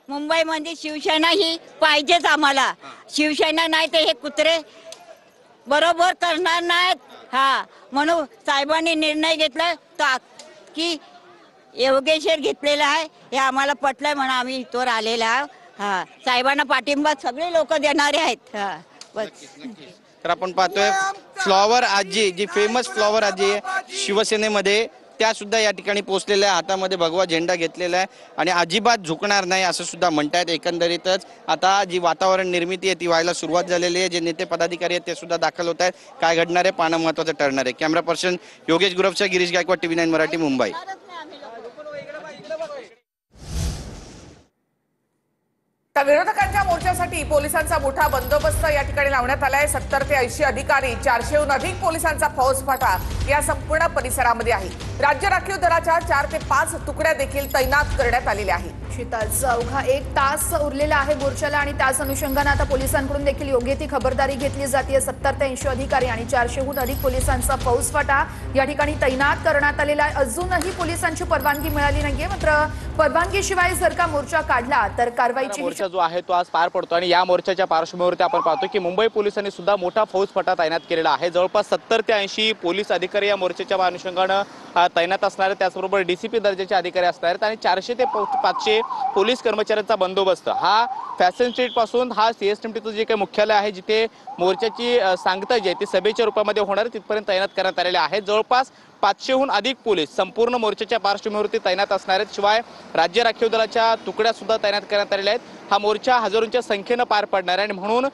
मुंबईमध्ये शिवसेना ही पाहिजेच आम्हाला। शिवसेना नाही तर हे कुत्रे बरोबर करणार नाहीत। म्हणून साहेबांनी निर्णय घेतला की योगेश्वर घेतलेला आहे, हे आम्हाला पटलंय म्हणून आम्ही इथवर आलेला आहोत। साहेबांना पाठिंबा सगळे लोक देणारे आहेत। बस तर आपण पाहतोय फ्लॉवर आजी, जी फेमस फ्लॉवर आजी आहे शिवसेनेमध्ये, त्या सुद्धा या ठिकाणी पोहोचलेल्या आहे। हातामध्ये भगवा झेंडा घेतलेला आहे आणि अजिबात झुकणार नाही असं सुद्धा म्हणतायत। एकंदरीतच आता जी वातावरण निर्मिती आहे ती व्हायला सुरुवात झालेली आहे। जे नेते पदाधिकारी आहेत ते सुद्धा दाखल होत आहेत। काय घडणार आहे पाहणं महत्त्वाचं ठरणार आहे। कॅमेरा पर्सन योगेश गुरवचा, गिरीश गायकवाड, TV9 मराठी, मुंबई। तर विरोधकांच्या मोर्चासाठी पोलिसांचा मोठा बंदोबस्त या ठिकाणी लावण्यात आलाय। 70 ते 80 अधिकारी, 400हून अधिक पोलिसांचा फौजफाटा या संपूर्ण परिसरामध्ये आहे। राज्य राखीव दलाच्या 4 ते 5 तुकड्या देखील तैनात करण्यात आलेल्या आहेत। शीतल, अवघा 1 तास उरलेला आहे मोर्चाला आणि त्याच अनुषंगाने आता पोलिसांकडून देखील योग्य ती खबरदारी घेतली जाते। 70 ते 80 अधिकारी आणि 400हून अधिक पोलिसांचा फौजफाटा या ठिकाणी तैनात करण्यात आलेला आहे। अजूनही पोलिसांची परवानगी मिळाली नाहीये, मात्र परवानगीशिवाय जर का मोर्चा काढला तर कारवाईची मोर्चा जो आहे तो आज पार पडतो आणि या मोर्चाच्या पार्श्वभूमीवरती आपण पाहतो की मुंबई पोलिसांनी सुद्धा मोठा फौजफाटा तैनात केलेला आहे। जवळपास 70 ते 80 पोलीस अधिकारी या मोर्चाच्या अनुषंगाने तैनात असणार आहेत। त्याचबरोबर DCP दर्जाचे अधिकारी असणार आहेत आणि 400 ते 500 पोलीस कर्मचाऱ्यांचा बंदोबस्त हा फॅशन स्ट्रीट पासून हा CSMTचं जे काही मुख्यालय आहे, जिथे मोर्चाची सांगता जी आहे ती सभेच्या रूपामध्ये होणार, तिथपर्यंत तैनात करण्यात आलेले आहे। जवळपास 500हून अधिक पोलीस संपूर्ण मोर्चाच्या पार्श्वभूमीवरती तैनात असणार आहेत। शिवाय राज्य राखीव दलाच्या तुकड्या सुद्धा तैनात करण्यात आलेल्या आहेत। हा मोर्चा हजारोंच्या संख्येने पार पडणार आहे आणि म्हणून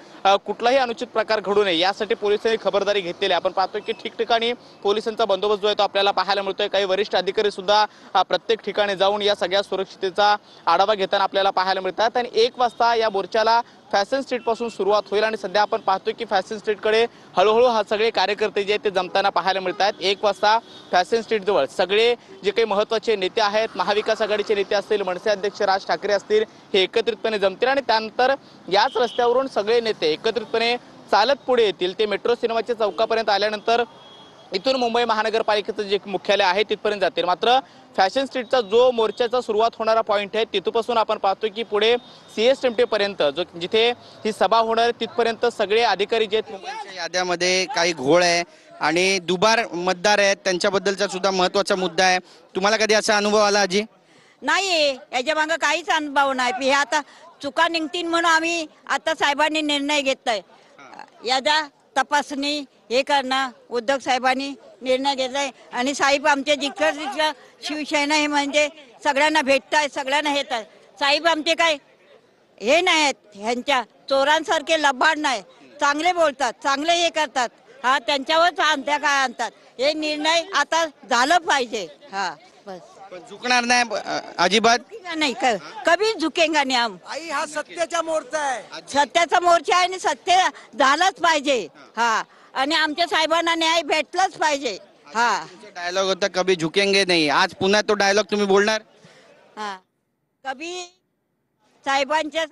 कुठलाही अनुचित प्रकार घडू नये यासाठी पोलिसांनी खबरदारी घेतलेली आहे। आपण पाहतोय की ठिकठिकाणी पोलिसांचा बंदोबस्त जो आहे तो आपल्याला पाहायला मिळतोय। काही वरिष्ठ अधिकारी सुद्धा प्रत्येक ठिकाणी जाऊन या सगळ्या सुरक्षिततेचा आढावा घेताना आपल्याला पाहायला मिळतात आणि 1 वाजता या मोर्चाला फॅशन स्ट्रीट पासून सुरुवात होईल आणि सध्या आपण पाहतोय की फॅशन स्ट्रीटकडे हळूहळू हा सगळे कार्यकर्ते जे आहेत ते जमताना पाहायला मिळतात। 1 वाजता फॅशन स्ट्रीट जवळ सगळे जे काही महत्त्वाचे नेते आहेत, महाविकास आघाडीचे नेते असतील, मनसे अध्यक्ष राज ठाकरे असतील, हे एकत्रितपणे जमतील आणि त्यानंतर याच रस्त्यावरून सगळे नेते एकत्रितपणे चालत पुढे येतील। ते मेट्रो सिनेमाच्या चौकापर्यंत आल्यानंतर इथून मुंबई महानगरपालिकेचं जे मुख्यालय आहे तिथपर्यंत जातील। मात्र फॅशन स्ट्रीटचा जो मोर्चाचा सुरुवात होणारा पॉईंट आहे तिथपासून आपण पाहतोय की पुढे CSMT पर्यंत जो जिथे ही सभा होणार आहे तिथपर्यंत सगळे अधिकारी जे आहेत मुंबईच्या याद्यामध्ये काही घोळ आहे आणि दुबार मतदार आहेत, त्यांच्याबद्दलचा सुद्धा महत्त्वाचा मुद्दा आहे। तुम्हाला कधी असा अनुभव आला आजी? नाही, याच्या मागे काहीच अनुभव नाही। हे आता चुका निघतील म्हणून आम्ही आता साहेबांनी निर्णय घेतलाय, याचा तपासणी हे करणं उद्धव साहेबांनी निर्णय घेतलाय। आणि साहेब आमचे जिकडं शिवसेना हे म्हणजे सगळ्यांना भेटताय, सगळ्यांना येत आहे। साहेब आमचे काय हे नाही आहेत, ह्यांच्या चोरांसारखे लबाड नाही, चांगले बोलतात, चांगले हे करतात। त्यांच्यावरच आणत्या काय आणतात, हे निर्णय आता झालं पाहिजे। बस झुकणार नाही अजिबात नाही, कभी झुकेंगा नाही हम। आई हा सत्याचा मोर्चा आहे, सत्याचा मोर्चा आहे आणि सत्य झालंच पाहिजे। आणि आमच्या साहेबांना न्याय भेटलाच पाहिजे। डायलॉग होता कभी झुकेंगे नाही, आज पुन्हा तो डायलॉग तुम्ही बोलणार? कभी साहेबांच्या